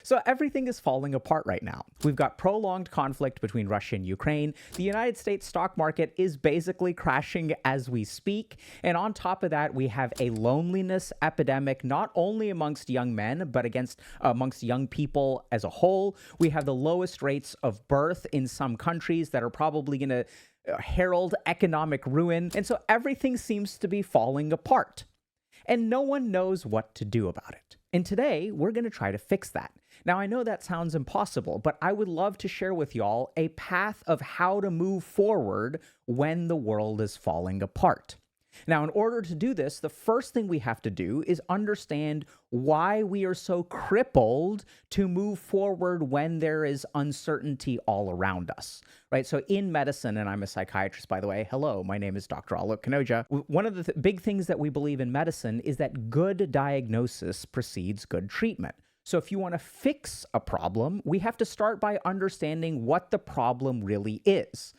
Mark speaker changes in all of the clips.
Speaker 1: So everything is falling apart right now. We've got prolonged conflict between Russia and Ukraine. The United States stock market is basically crashing as we speak. And on top of that, we have a loneliness epidemic, not only amongst young men, but amongst young people as a whole. We have the lowest rates of birth in some countries that are probably going to herald economic ruin. And so everything seems to be falling apart. And no one knows what to do about it. And today, we're going to try to fix that. Now, I know that sounds impossible, but I would love to share with y'all a path of how to move forward when the world is falling apart. Now, in order to do this, the first thing we have to do is understand why we are so crippled to move forward when there is uncertainty all around us, right? So in medicine, and I'm a psychiatrist, by the way. Hello, my name is Dr. Alok Kanoja. One of the big things that we believe in medicine is that good diagnosis precedes good treatment. So if you want to fix a problem, we have to start by understanding what the problem really is.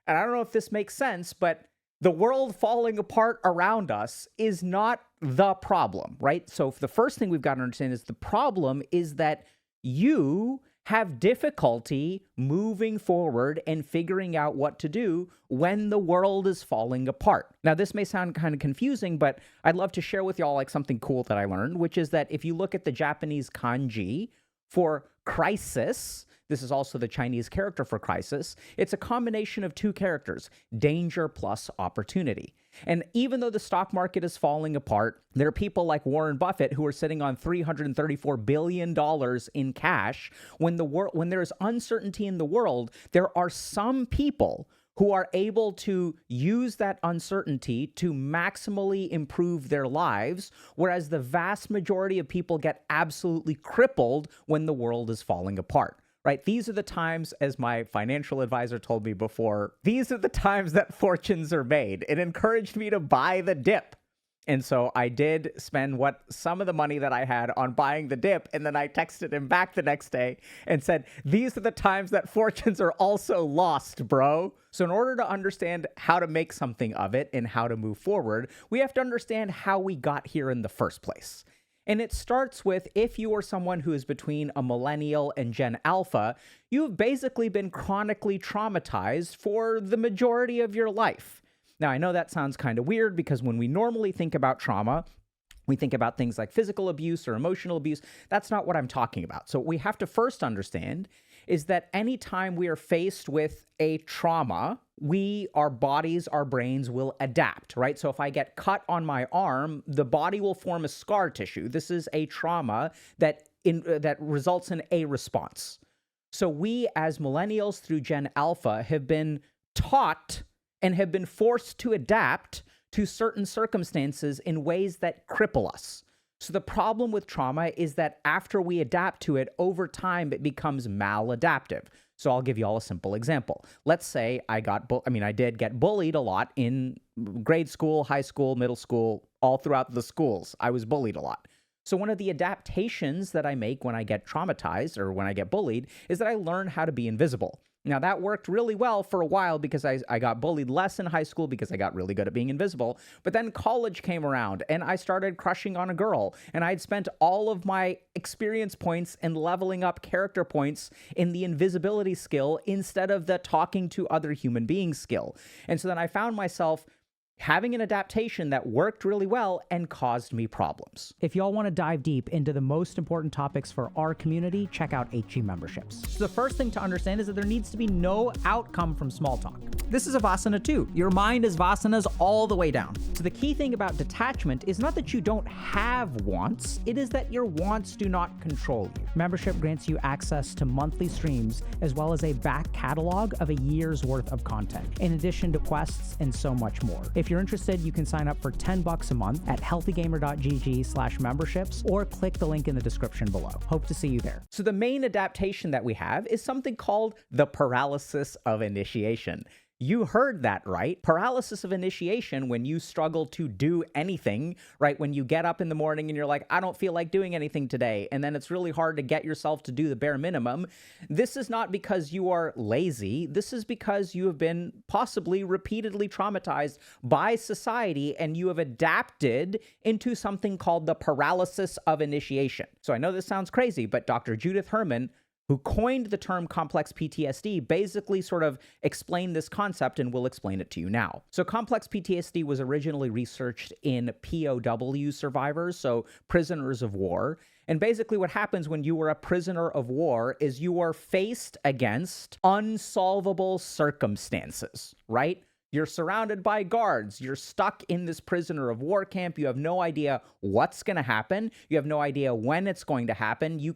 Speaker 1: And I don't know if this makes sense, but the world falling apart around us is not the problem, right? So the first thing we've got to understand is the problem is that you have difficulty moving forward and figuring out what to do when the world is falling apart. Now, this may sound kind of confusing, but I'd love to share with y'all like something cool that I learned, which is that if you look at the Japanese kanji for crisis, this is also the Chinese character for crisis. It's a combination of two characters, danger plus opportunity. And even though the stock market is falling apart, there are people like Warren Buffett who are sitting on $334 billion in cash. When there is uncertainty in the world, there are some people who are able to use that uncertainty to maximally improve their lives, whereas the vast majority of people get absolutely crippled when the world is falling apart. Right? These are the times, as my financial advisor told me before, these are the times that fortunes are made. It encouraged me to buy the dip. And so I did spend some of the money that I had on buying the dip, and then I texted him back the next day and said, these are the times that fortunes are also lost, bro. So in order to understand how to make something of it and how to move forward, we have to understand how we got here in the first place. And it starts with, if you are someone who is between a millennial and Gen Alpha, you've basically been chronically traumatized for the majority of your life. Now, I know that sounds kind of weird because when we normally think about trauma, we think about things like physical abuse or emotional abuse. That's not what I'm talking about. So what we have to first understand is that anytime we are faced with a trauma, our bodies, our brains will adapt, right? So if I get cut on my arm, the body will form a scar tissue. This is a trauma that results in a response. So we as millennials through Gen Alpha have been taught and have been forced to adapt to certain circumstances in ways that cripple us. So the problem with trauma is that after we adapt to it, over time, it becomes maladaptive. So I'll give you all a simple example. Let's say I did get bullied a lot in grade school, high school, middle school, all throughout the schools. I was bullied a lot. So one of the adaptations that I make when I get traumatized or when I get bullied is that I learn how to be invisible. Now, that worked really well for a while because I got bullied less in high school because I got really good at being invisible. But then college came around and I started crushing on a girl. And I'd spent all of my experience points and leveling up character points in the invisibility skill instead of the talking to other human beings skill. And so then I found myself having an adaptation that worked really well and caused me problems. If y'all want to dive deep into the most important topics for our community, check out HG memberships. So the first thing to understand is that there needs to be no outcome from small talk. This is a Vasana too. Your mind is Vasanas all the way down. So the key thing about detachment is not that you don't have wants, it is that your wants do not control you. Membership grants you access to monthly streams as well as a back catalog of a year's worth of content, in addition to quests and so much more. If you're interested, you can sign up for $10 a month at HealthyGamer.gg/memberships or click the link in the description below. Hope to see you there. So the main adaptation that we have is something called the paralysis of initiation. You heard that right. Paralysis of initiation, when you struggle to do anything, right? When you get up in the morning and you're like, I don't feel like doing anything today. And then it's really hard to get yourself to do the bare minimum. This is not because you are lazy. This is because you have been possibly repeatedly traumatized by society and you have adapted into something called the paralysis of initiation. So I know this sounds crazy, but Dr. Judith Herman, who coined the term complex PTSD, basically sort of explained this concept, and we'll explain it to you now. So complex PTSD was originally researched in POW survivors, so prisoners of war. And basically what happens when you are a prisoner of war is you are faced against unsolvable circumstances, right? You're surrounded by guards. You're stuck in this prisoner of war camp. You have no idea what's going to happen. You have no idea when it's going to happen. You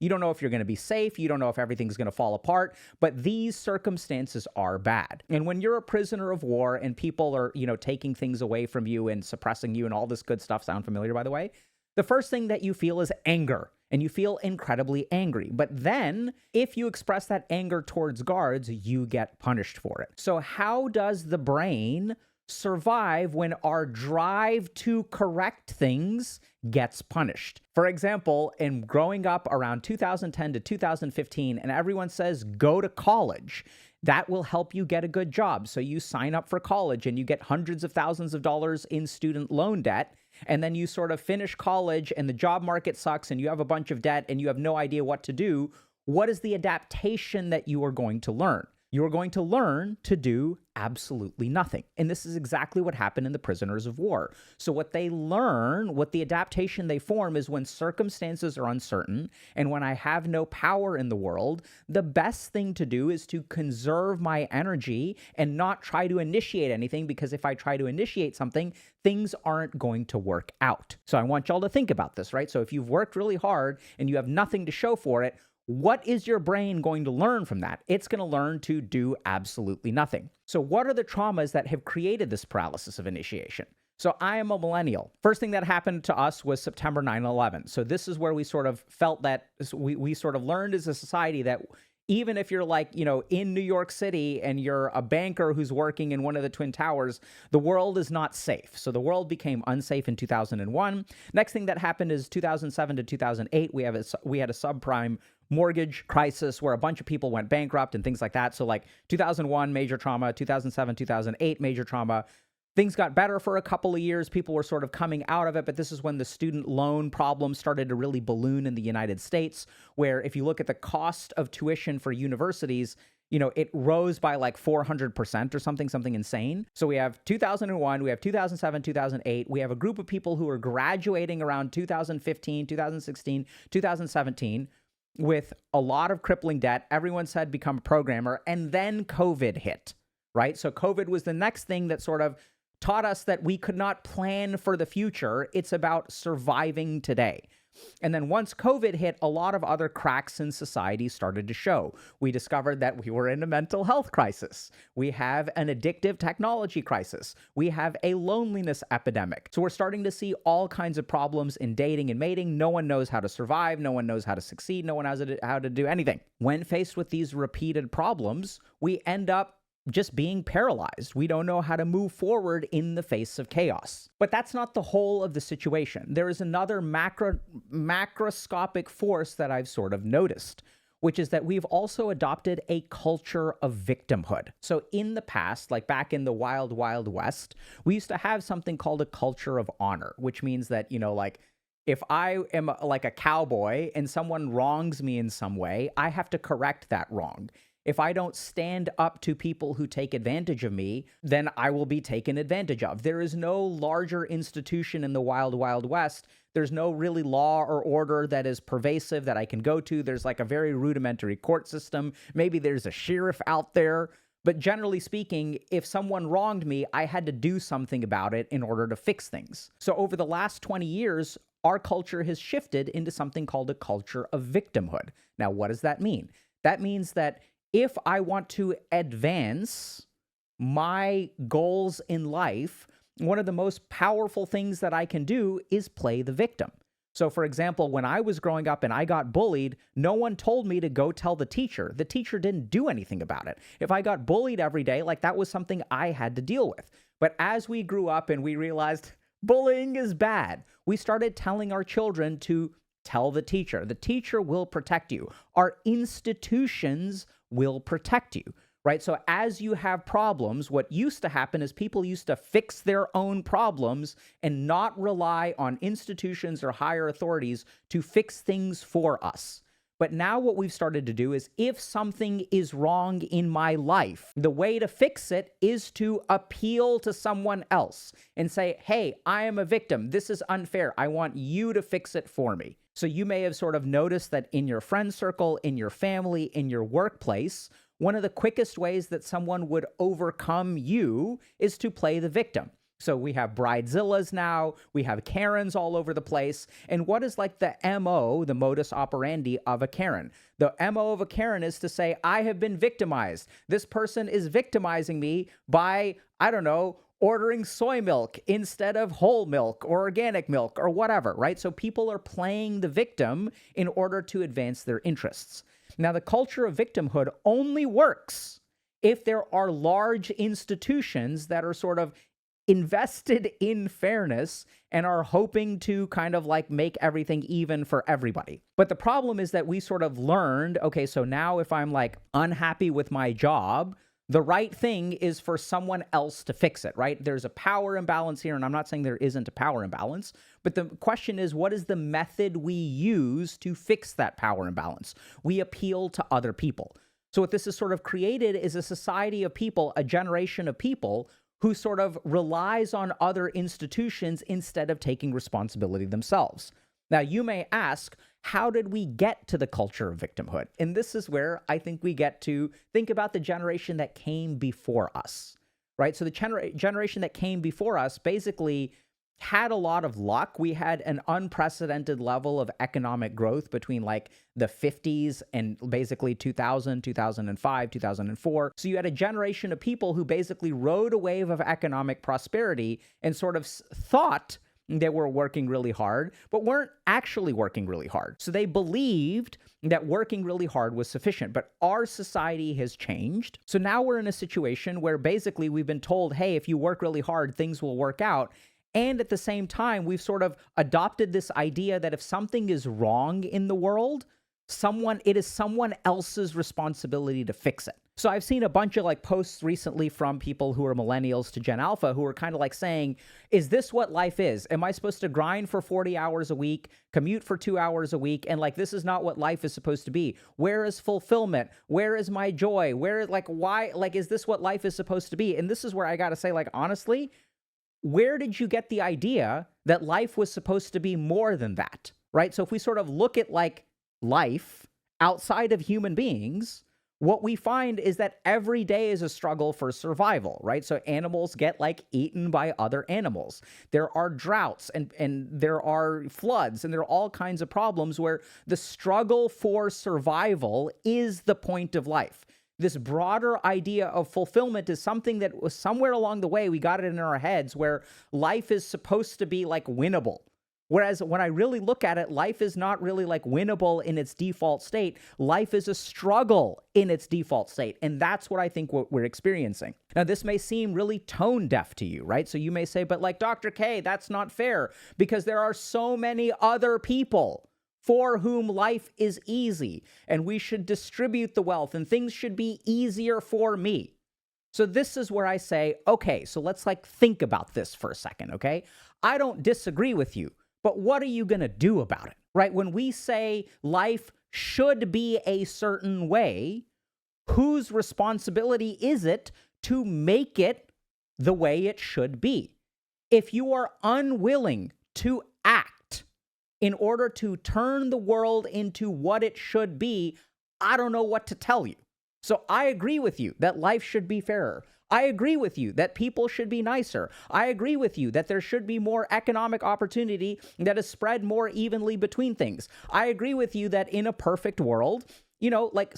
Speaker 1: don't know if you're going to be safe. You don't know if everything's going to fall apart. But these circumstances are bad. And when you're a prisoner of war and people are, taking things away from you and suppressing you and all this good stuff, sound familiar, by the way? The first thing that you feel is anger. And you feel incredibly angry. But then, if you express that anger towards guards, you get punished for it. So how does the brain survive when our drive to correct things gets punished? For example, in growing up around 2010 to 2015, and everyone says, go to college. That will help you get a good job. So you sign up for college and you get hundreds of thousands of dollars in student loan debt. And then you sort of finish college and the job market sucks and you have a bunch of debt and you have no idea what to do. What is the adaptation that you are going to learn? You are going to learn to do absolutely nothing. And this is exactly what happened in the prisoners of war. So what they learn, what the adaptation they form is when circumstances are uncertain and when I have no power in the world, the best thing to do is to conserve my energy and not try to initiate anything, because if I try to initiate something, things aren't going to work out. So I want y'all to think about this, right? So if you've worked really hard and you have nothing to show for it, what is your brain going to learn from that? It's going to learn to do absolutely nothing. So what are the traumas that have created this paralysis of initiation? So I am a millennial. First thing that happened to us was September 9/11. So this is where we sort of felt that we sort of learned as a society that even if you're like, in New York City and you're a banker who's working in one of the Twin Towers, the world is not safe. So the world became unsafe in 2001. Next thing that happened is 2007 to 2008, we had a subprime mortgage crisis where a bunch of people went bankrupt and things like that. So like 2001, major trauma, 2007, 2008, major trauma. Things got better for a couple of years. People were sort of coming out of it, but this is when the student loan problem started to really balloon in the United States, where if you look at the cost of tuition for universities, it rose by like 400% or something insane. So we have 2001, we have 2007, 2008. We have a group of people who are graduating around 2015, 2016, 2017 with a lot of crippling debt. Everyone said become a programmer, and then COVID hit, right? So COVID was the next thing that sort of taught us that we could not plan for the future. It's about surviving today. And then once COVID hit, a lot of other cracks in society started to show. We discovered that we were in a mental health crisis. We have an addictive technology crisis. We have a loneliness epidemic. So we're starting to see all kinds of problems in dating and mating. No one knows how to survive. No one knows how to succeed. No one knows how to do anything. When faced with these repeated problems, we end up just being paralyzed. We don't know how to move forward in the face of chaos. But that's not the whole of the situation. There is another macroscopic force that I've sort of noticed, which is that we've also adopted a culture of victimhood. So in the past, like back in the wild, wild west, we used to have something called a culture of honor, which means that, if I am like a cowboy and someone wrongs me in some way, I have to correct that wrong. If I don't stand up to people who take advantage of me, then I will be taken advantage of. There is no larger institution in the wild, wild west. There's no really law or order that is pervasive that I can go to. There's like a very rudimentary court system. Maybe there's a sheriff out there. But generally speaking, if someone wronged me, I had to do something about it in order to fix things. So over the last 20 years, our culture has shifted into something called a culture of victimhood. Now, what does that mean? That means that if I want to advance my goals in life, one of the most powerful things that I can do is play the victim. So for example, when I was growing up and I got bullied, no one told me to go tell the teacher. The teacher didn't do anything about it. If I got bullied every day, like that was something I had to deal with. But as we grew up and we realized bullying is bad, we started telling our children to tell the teacher. The teacher will protect you. Our institutions will protect you. Right? So as you have problems, what used to happen is people used to fix their own problems and not rely on institutions or higher authorities to fix things for us. But now what we've started to do is if something is wrong in my life, the way to fix it is to appeal to someone else and say, hey, I am a victim. This is unfair. I want you to fix it for me. So you may have sort of noticed that in your friend circle, in your family, in your workplace, one of the quickest ways that someone would overcome you is to play the victim. So we have bridezillas now, we have Karens all over the place. And what is like the MO, the modus operandi of a Karen? The MO of a Karen is to say, I have been victimized. This person is victimizing me by, I don't know, ordering soy milk instead of whole milk or organic milk or whatever, right? So people are playing the victim in order to advance their interests. Now, the culture of victimhood only works if there are large institutions that are sort of invested in fairness and are hoping to kind of like make everything even for everybody. But the problem is that we sort of learned, okay, so now if I'm like unhappy with my job, the right thing is for someone else to fix it, right? There's a power imbalance here, and I'm not saying there isn't a power imbalance, but the question is, what is the method we use to fix that power imbalance? We appeal to other people. So what this has sort of created is a society of people, a generation of people who sort of relies on other institutions instead of taking responsibility themselves. Now, you may ask, how did we get to the culture of victimhood? And this is where I think we get to think about the generation that came before us, right? So the generation that came before us basically had a lot of luck. We had an unprecedented level of economic growth between like the 50s and basically 2000, 2005, 2004. So you had a generation of people who basically rode a wave of economic prosperity and sort of thought they were working really hard, but weren't actually working really hard. So they believed that working really hard was sufficient, but our society has changed. So now we're in a situation where basically we've been told, hey, if you work really hard, things will work out. And at the same time, we've sort of adopted this idea that if something is wrong in the world, it is someone else's responsibility to fix it. So I've seen a bunch of like posts recently from people who are millennials to Gen Alpha who are kind of like saying, is this what life is? Am I supposed to grind for 40 hours a week, commute for 2 hours a week? And like, this is not what life is supposed to be. Where is fulfillment? Where is my joy? Why, is this what life is supposed to be? And this is where I got to say, like, honestly, where did you get the idea that life was supposed to be more than that, right? So if we sort of look at like life outside of human beings, what we find is that every day is a struggle for survival, right? So animals get like eaten by other animals. There are droughts and there are floods and there are all kinds of problems where the struggle for survival is the point of life. This broader idea of fulfillment is something that was somewhere along the way, we got it in our heads where life is supposed to be like winnable. Whereas when I really look at it, life is not really like winnable in its default state. Life is a struggle in its default state. And that's what I think what we're experiencing. Now, this may seem really tone deaf to you, right? So you may say, but like Dr. K, that's not fair because there are so many other people for whom life is easy and we should distribute the wealth and things should be easier for me. So this is where I say, okay, so let's like think about this for a second, okay? I don't disagree with you. But what are you going to do about it, right? When we say life should be a certain way, whose responsibility is it to make it the way it should be? If you are unwilling to act in order to turn the world into what it should be, I don't know what to tell you. So I agree with you that life should be fairer. I agree with you that people should be nicer. I agree with you that there should be more economic opportunity that is spread more evenly between things. I agree with you that in a perfect world, like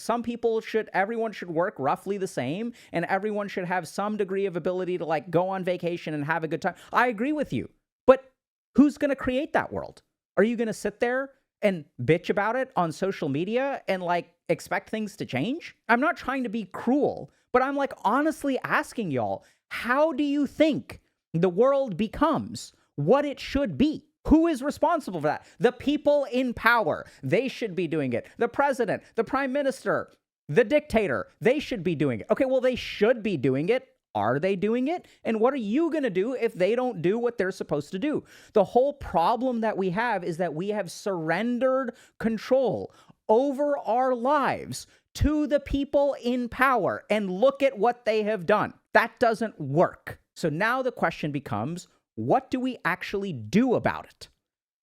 Speaker 1: everyone should work roughly the same and everyone should have some degree of ability to like go on vacation and have a good time. I agree with you. But who's going to create that world? Are you going to sit there and bitch about it on social media and like expect things to change? I'm not trying to be cruel, but I'm like honestly asking y'all, how do you think the world becomes what it should be? Who is responsible for that? The people in power. They should be doing it. The president, the prime minister, the dictator, they should be doing it. Okay, well, they should be doing it. Are they doing it? And what are you going to do if they don't do what they're supposed to do? The whole problem that we have is that we have surrendered control over our lives to the people in power. And look at what they have done. That doesn't work. So now the question becomes, what do we actually do about it?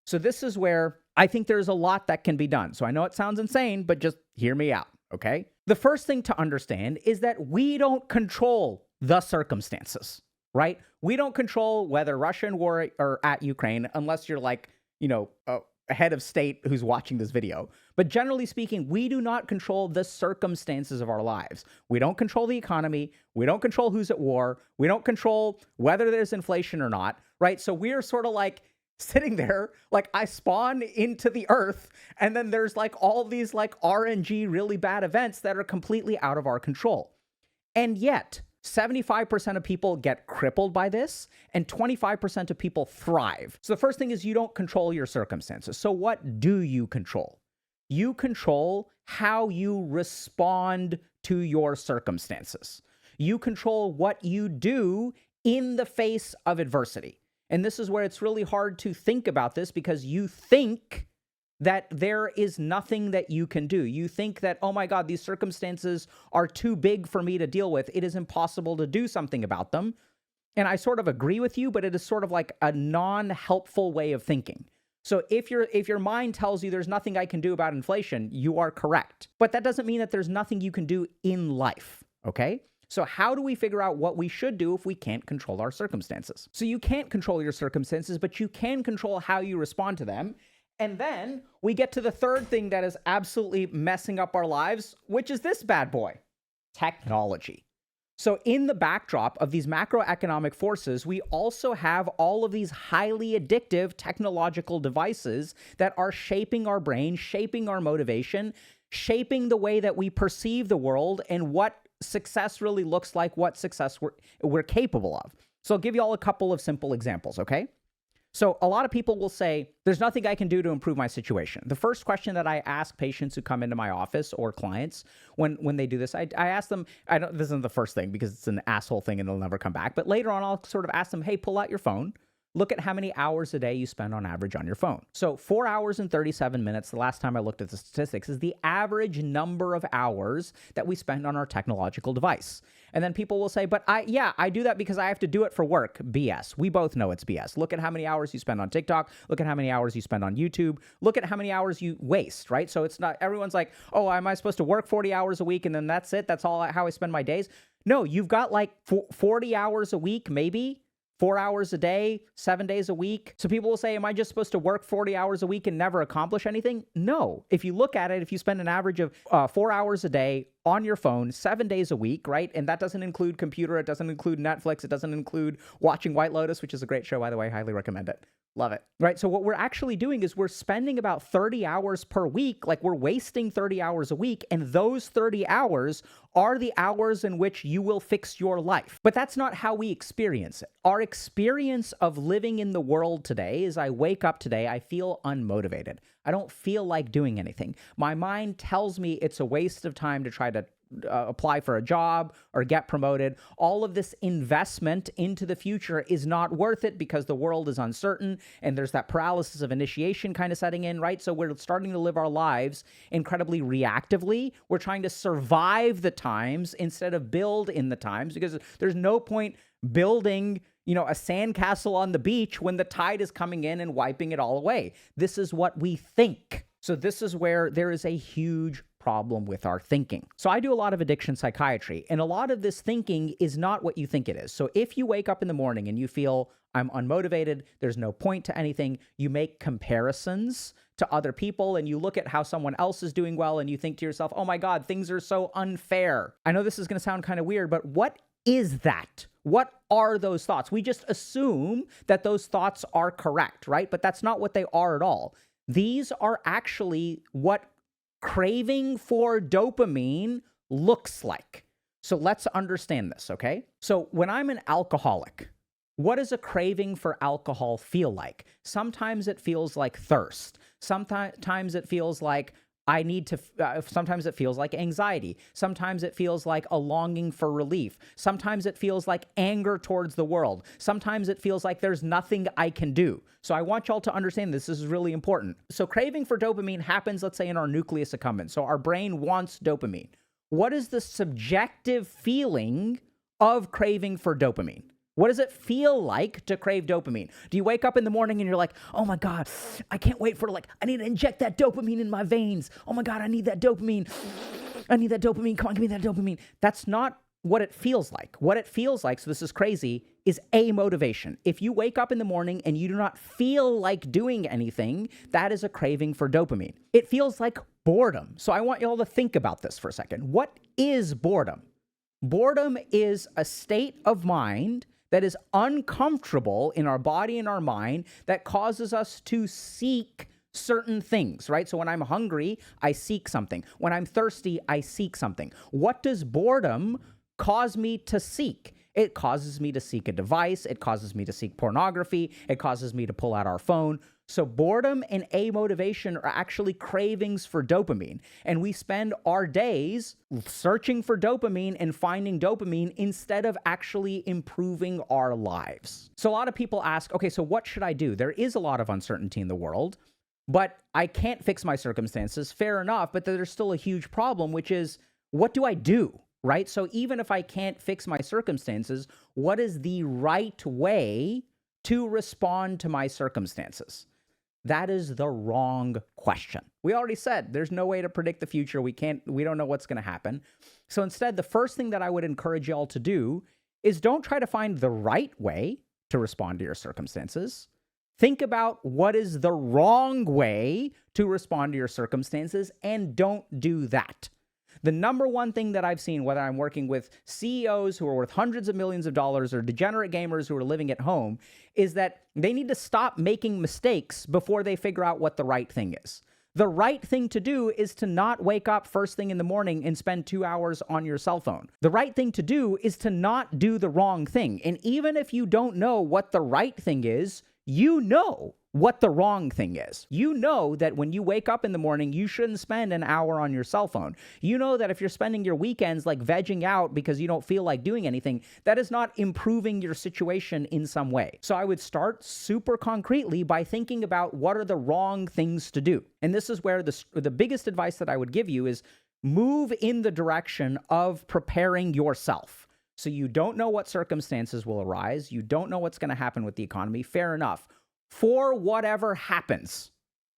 Speaker 1: So this is where I think there's a lot that can be done. So I know it sounds insane, but just hear me out, okay? The first thing to understand is that we don't control the circumstances, right? We don't control whether Russia and war are at Ukraine unless you're like, a head of state who's watching this video. But generally speaking, we do not control the circumstances of our lives. We don't control the economy. We don't control who's at war. We don't control whether there's inflation or not, right? So we're sort of like sitting there, like I spawn into the earth, and then there's like all these like RNG really bad events that are completely out of our control. And yet, 75% of people get crippled by this, and 25% of people thrive. So the first thing is you don't control your circumstances. So what do you control? You control how you respond to your circumstances. You control what you do in the face of adversity. And this is where it's really hard to think about this because you think that there is nothing that you can do. You think that, oh my God, these circumstances are too big for me to deal with. It is impossible to do something about them. And I sort of agree with you, but it is sort of like a non-helpful way of thinking. So if your mind tells you there's nothing I can do about inflation, you are correct. But that doesn't mean that there's nothing you can do in life, okay? So how do we figure out what we should do if we can't control our circumstances? So you can't control your circumstances, but you can control how you respond to them. And then we get to the third thing that is absolutely messing up our lives, which is this bad boy, technology. So in the backdrop of these macroeconomic forces, we also have all of these highly addictive technological devices that are shaping our brain, shaping our motivation, shaping the way that we perceive the world and what success really looks like, what success we're capable of. So I'll give you all a couple of simple examples, okay? So a lot of people will say, there's nothing I can do to improve my situation. The first question that I ask patients who come into my office or clients when they do this, I ask them, this isn't the first thing because it's an asshole thing and they'll never come back. But later on, I'll sort of ask them, hey, pull out your phone. Look at how many hours a day you spend on average on your phone. So 4 hours and 37 minutes, the last time I looked at the statistics, is the average number of hours that we spend on our technological device. And then people will say, but I do that because I have to do it for work. BS. We both know it's BS. Look at how many hours you spend on TikTok. Look at how many hours you spend on YouTube. Look at how many hours you waste, right? So it's not, everyone's like, oh, am I supposed to work 40 hours a week and then that's it? That's all how I spend my days? No, you've got like 40 hours a week, maybe. 4 hours a day, 7 days a week. So people will say, am I just supposed to work 40 hours a week and never accomplish anything? No. If you look at it, if you spend an average of 4 hours a day on your phone, 7 days a week, right? And that doesn't include computer. It doesn't include Netflix. It doesn't include watching White Lotus, which is a great show, by the way. Highly recommend it. Love it. Right? So what we're actually doing is we're spending about 30 hours per week. Like we're wasting 30 hours a week. And those 30 hours are the hours in which you will fix your life. But that's not how we experience it. Our experience of living in the world today is I wake up today, I feel unmotivated. I don't feel like doing anything. My mind tells me it's a waste of time to try to apply for a job or get promoted. All of this investment into the future is not worth it because the world is uncertain and there's that paralysis of initiation kind of setting in, right? So we're starting to live our lives incredibly reactively. We're trying to survive the times instead of build in the times because there's no point building a sandcastle on the beach when the tide is coming in and wiping it all away. This is what we think. So this is where there is a huge problem with our thinking. So I do a lot of addiction psychiatry, and a lot of this thinking is not what you think it is. So if you wake up in the morning and you feel I'm unmotivated, there's no point to anything, you make comparisons to other people and you look at how someone else is doing well and you think to yourself, oh my God, things are so unfair. I know this is going to sound kind of weird, but what is that? What are those thoughts? We just assume that those thoughts are correct, right? But that's not what they are at all. These are actually what craving for dopamine looks like. So let's understand this, okay? So when I'm an alcoholic, what does a craving for alcohol feel like? Sometimes it feels like thirst. Sometimes it feels like I need to, sometimes it feels like anxiety. Sometimes it feels like a longing for relief. Sometimes it feels like anger towards the world. Sometimes it feels like there's nothing I can do. So I want y'all to understand this. This is really important. So craving for dopamine happens, let's say, in our nucleus accumbens. So our brain wants dopamine. What is the subjective feeling of craving for dopamine? What does it feel like to crave dopamine? Do you wake up in the morning and you're like, oh my God, I can't wait for I need to inject that dopamine in my veins. Oh my God, I need that dopamine. I need that dopamine. Come on, give me that dopamine. That's not what it feels like. What it feels like, so this is crazy, is amotivation. If you wake up in the morning and you do not feel like doing anything, that is a craving for dopamine. It feels like boredom. So I want y'all to think about this for a second. What is boredom? Boredom is a state of mind that is uncomfortable in our body and our mind that causes us to seek certain things, right? So when I'm hungry, I seek something. When I'm thirsty, I seek something. What does boredom cause me to seek? It causes me to seek a device. It causes me to seek pornography. It causes me to pull out our phone. So boredom and amotivation are actually cravings for dopamine. And we spend our days searching for dopamine and finding dopamine instead of actually improving our lives. So a lot of people ask, okay, so what should I do? There is a lot of uncertainty in the world, but I can't fix my circumstances. Fair enough, but there's still a huge problem, which is, what do I do? Right? So even if I can't fix my circumstances, what is the right way to respond to my circumstances? That is the wrong question. We already said there's no way to predict the future. We don't know what's going to happen. So instead, the first thing that I would encourage y'all to do is don't try to find the right way to respond to your circumstances. Think about what is the wrong way to respond to your circumstances and don't do that. The number one thing that I've seen, whether I'm working with CEOs who are worth hundreds of millions of dollars or degenerate gamers who are living at home, is that they need to stop making mistakes before they figure out what the right thing is. The right thing to do is to not wake up first thing in the morning and spend 2 hours on your cell phone. The right thing to do is to not do the wrong thing. And even if you don't know what the right thing is, you know what the wrong thing is. You know that when you wake up in the morning, you shouldn't spend an hour on your cell phone. You know that if you're spending your weekends vegging out because you don't feel like doing anything, that is not improving your situation in some way. So I would start super concretely by thinking about what are the wrong things to do. And this is where the biggest advice that I would give you is move in the direction of preparing yourself. So you don't know what circumstances will arise. You don't know what's going to happen with the economy. Fair enough. For whatever happens,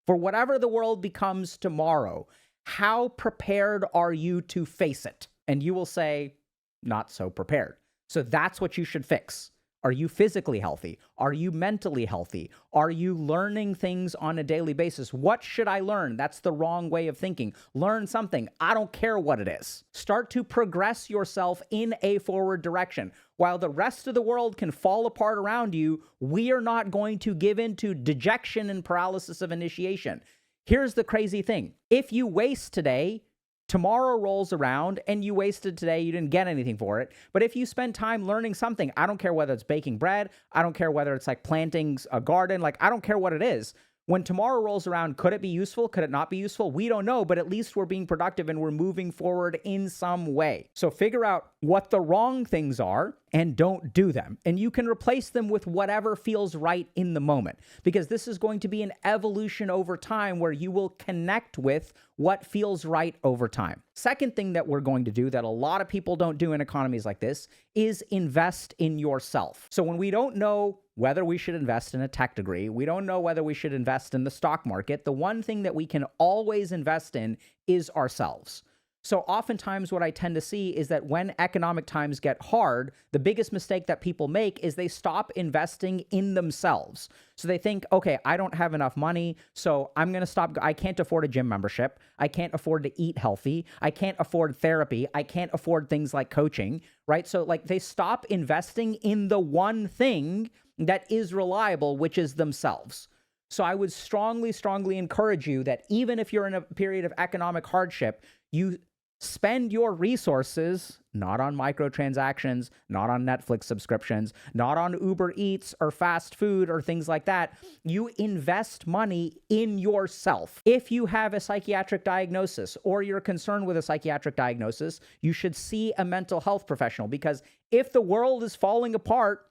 Speaker 1: for whatever the world becomes tomorrow, how prepared are you to face it? And you will say, not so prepared. So that's what you should fix. Are you physically healthy? Are you mentally healthy? Are you learning things on a daily basis? What should I learn? That's the wrong way of thinking. Learn something. I don't care what it is. Start to progress yourself in a forward direction. While the rest of the world can fall apart around you, we are not going to give in to dejection and paralysis of initiation. Here's the crazy thing. If you waste today, tomorrow rolls around and you wasted today, you didn't get anything for it. But if you spend time learning something, I don't care whether it's baking bread, I don't care whether it's planting a garden, I don't care what it is. When tomorrow rolls around, could it be useful? Could it not be useful? We don't know, but at least we're being productive and we're moving forward in some way. So figure out what the wrong things are and don't do them. And you can replace them with whatever feels right in the moment, because this is going to be an evolution over time where you will connect with what feels right over time. Second thing that we're going to do that a lot of people don't do in economies like this is invest in yourself. So when we don't know whether we should invest in a tech degree, we don't know whether we should invest in the stock market, the one thing that we can always invest in is ourselves. So oftentimes what I tend to see is that when economic times get hard, the biggest mistake that people make is they stop investing in themselves. So they think, okay, I don't have enough money, so I'm going to stop. I can't afford a gym membership. I can't afford to eat healthy. I can't afford therapy. I can't afford things like coaching, right? So they stop investing in the one thing that is reliable, which is themselves. So I would strongly, strongly encourage you that even if you're in a period of economic hardship, you spend your resources not on microtransactions, not on Netflix subscriptions, not on Uber Eats or fast food or things like that. You invest money in yourself. If you have a psychiatric diagnosis or you're concerned with a psychiatric diagnosis, you should see a mental health professional, because if the world is falling apart,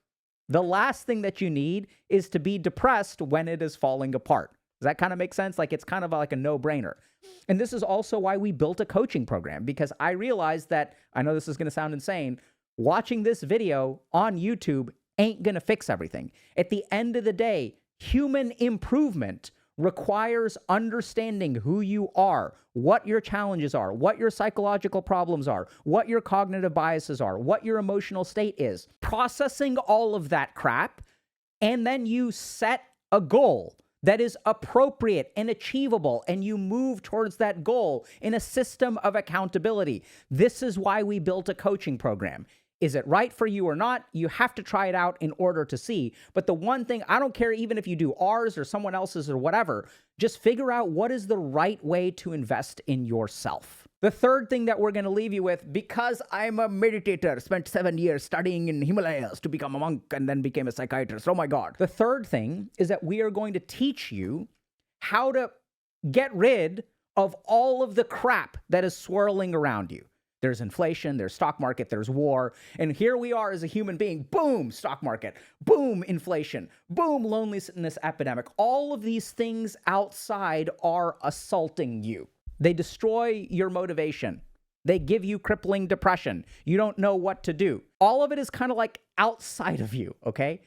Speaker 1: the last thing that you need is to be depressed when it is falling apart. Does that kind of make sense? Like, it's kind of like a no-brainer. And this is also why we built a coaching program, because I realized that, I know this is going to sound insane, watching this video on YouTube ain't going to fix everything. At the end of the day, human improvement requires understanding who you are, what your challenges are, what your psychological problems are, what your cognitive biases are, what your emotional state is, processing all of that crap, and then you set a goal that is appropriate and achievable, and you move towards that goal in a system of accountability. This is why we built a coaching program. Is it right for you or not? You have to try it out in order to see. But the one thing, I don't care even if you do ours or someone else's or whatever, just figure out what is the right way to invest in yourself. The third thing that we're going to leave you with, because I'm a meditator, spent 7 years studying in Himalayas to become a monk and then became a psychiatrist. Oh my God. The third thing is that we are going to teach you how to get rid of all of the crap that is swirling around you. There's inflation, there's stock market, there's war. And here we are as a human being, boom, stock market, boom, inflation, boom, loneliness epidemic. All of these things outside are assaulting you. They destroy your motivation. They give you crippling depression. You don't know what to do. All of it is kind of like outside of you, okay?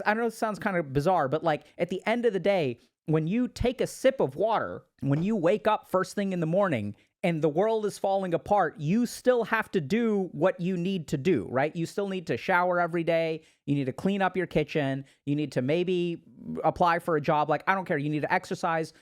Speaker 1: I know it sounds kind of bizarre, but like at the end of the day, when you take a sip of water, when you wake up first thing in the morning and the world is falling apart, you still have to do what you need to do, right? You still need to shower every day. You need to clean up your kitchen. You need to maybe apply for a job. Like, I don't care. You need to exercise.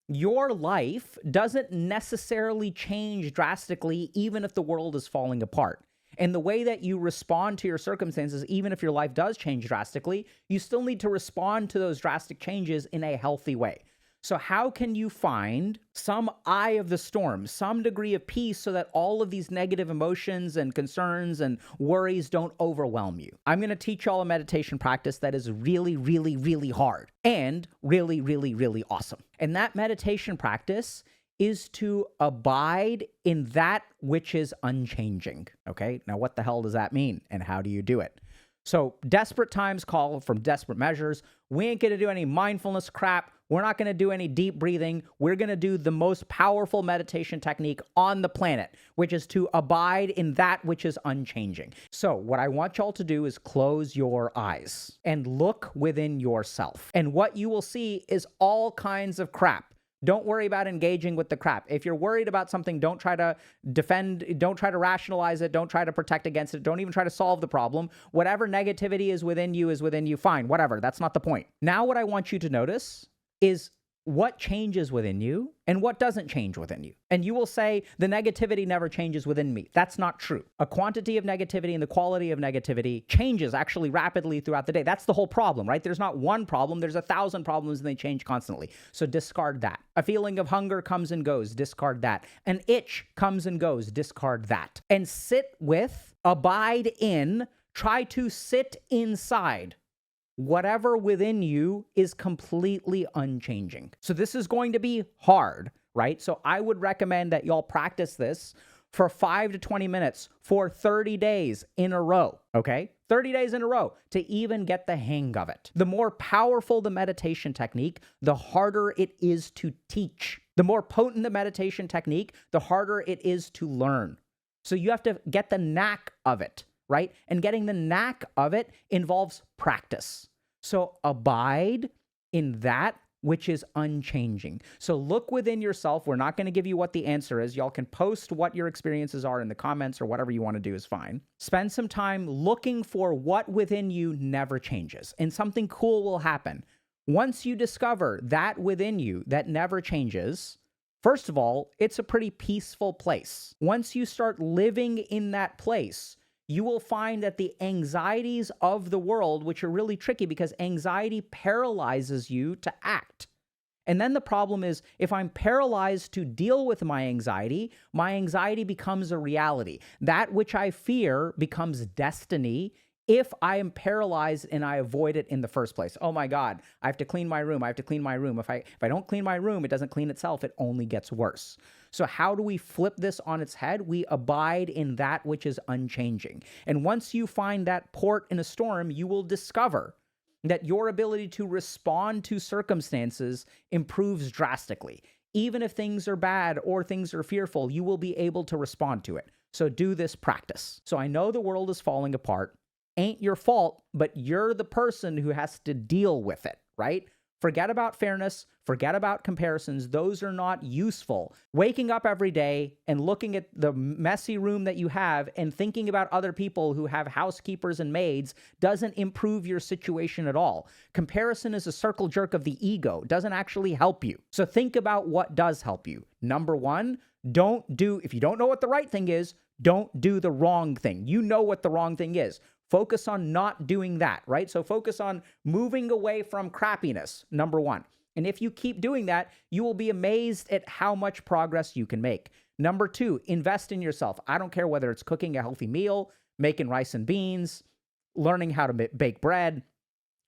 Speaker 1: Your life doesn't necessarily change drastically, even if the world is falling apart. And the way that you respond to your circumstances, even if your life does change drastically, you still need to respond to those drastic changes in a healthy way. So how can you find some eye of the storm, some degree of peace, so that all of these negative emotions and concerns and worries don't overwhelm you? I'm going to teach y'all a meditation practice that is really, really, really hard and really, really, really awesome. And that meditation practice is to abide in that which is unchanging. Okay, now what the hell does that mean, and how do you do it? So desperate times call from desperate measures. We ain't going to do any mindfulness crap. We're not going to do any deep breathing. We're going to do the most powerful meditation technique on the planet, which is to abide in that which is unchanging. So what I want y'all to do is close your eyes and look within yourself. And what you will see is all kinds of crap. Don't worry about engaging with the crap. If you're worried about something, don't try to defend, don't try to rationalize it, don't try to protect against it, don't even try to solve the problem. Whatever negativity is within you, fine, whatever. That's not the point. Now what I want you to notice is what changes within you and what doesn't change within you. And you will say, the negativity never changes within me. That's not true. A quantity of negativity and the quality of negativity changes actually rapidly throughout the day. That's the whole problem, right? There's not one problem. There's 1,000 problems and they change constantly. So discard that. A feeling of hunger comes and goes. Discard that. An itch comes and goes. Discard that. And sit with, abide in, try to sit inside whatever within you is completely unchanging. So this is going to be hard, right? So I would recommend that y'all practice this for 5 to 20 minutes for 30 days in a row, okay? 30 days in a row to even get the hang of it. The more powerful the meditation technique, the harder it is to teach. The more potent the meditation technique, the harder it is to learn. So you have to get the knack of it, right? And getting the knack of it involves practice. So abide in that which is unchanging. So look within yourself. We're not going to give you what the answer is. Y'all can post what your experiences are in the comments, or whatever you want to do is fine. Spend some time looking for what within you never changes, and something cool will happen. Once you discover that within you that never changes, first of all, it's a pretty peaceful place. Once you start living in that place, you will find that the anxieties of the world, which are really tricky because anxiety paralyzes you to act. And then the problem is, if I'm paralyzed to deal with my anxiety becomes a reality. That which I fear becomes destiny if I am paralyzed and I avoid it in the first place. Oh my God, I have to clean my room. I have to clean my room. If I don't clean my room, it doesn't clean itself. It only gets worse. So how do we flip this on its head? We abide in that which is unchanging. And once you find that port in a storm, you will discover that your ability to respond to circumstances improves drastically. Even if things are bad or things are fearful, you will be able to respond to it. So do this practice. So I know the world is falling apart. Ain't your fault, but you're the person who has to deal with it, right? Forget about fairness. Forget about comparisons. Those are not useful. Waking up every day and looking at the messy room that you have and thinking about other people who have housekeepers and maids doesn't improve your situation at all. Comparison is a circle jerk of the ego. Doesn't actually help you. So think about what does help you. Number one, if you don't know what the right thing is, don't do the wrong thing. You know what the wrong thing is. Focus on not doing that, right? So focus on moving away from crappiness, number one. And if you keep doing that, you will be amazed at how much progress you can make. Number two, invest in yourself. I don't care whether it's cooking a healthy meal, making rice and beans, learning how to bake bread,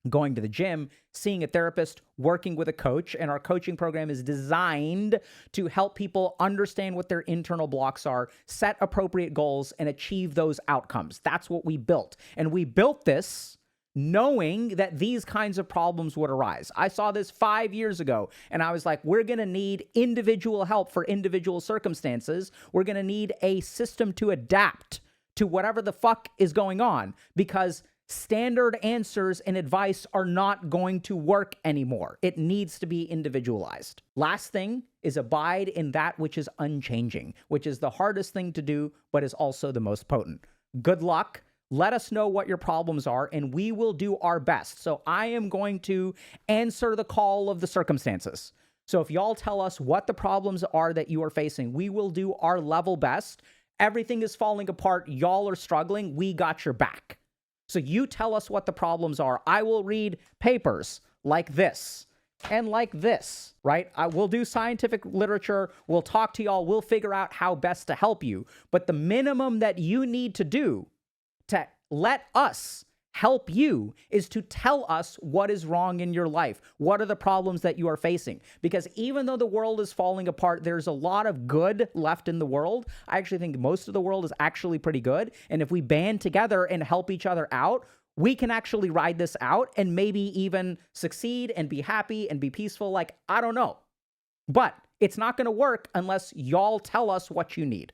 Speaker 1: going to the gym, seeing a therapist, working with a coach. And our coaching program is designed to help people understand what their internal blocks are, set appropriate goals, and achieve those outcomes. That's what we built. And we built this knowing that these kinds of problems would arise. I saw this 5 years ago, and I was like, we're going to need individual help for individual circumstances. We're going to need a system to adapt to whatever the fuck is going on, because standard answers and advice are not going to work anymore. It needs to be individualized. Last thing is abide in that which is unchanging, which is the hardest thing to do, but is also the most potent. Good luck. Let us know what your problems are, and we will do our best. So I am going to answer the call of the circumstances. So if y'all tell us what the problems are that you are facing, we will do our level best. Everything is falling apart. Y'all are struggling. We got your back. So you tell us what the problems are. I will read papers like this and like this, right? I will do scientific literature. We'll talk to y'all. We'll figure out how best to help you. But the minimum that you need to do to let us help you is to tell us what is wrong in your life. What are the problems that you are facing? Because even though the world is falling apart, there's a lot of good left in the world. I actually think most of the world is actually pretty good. And if we band together and help each other out, we can actually ride this out and maybe even succeed and be happy and be peaceful. Like, I don't know. But it's not going to work unless y'all tell us what you need.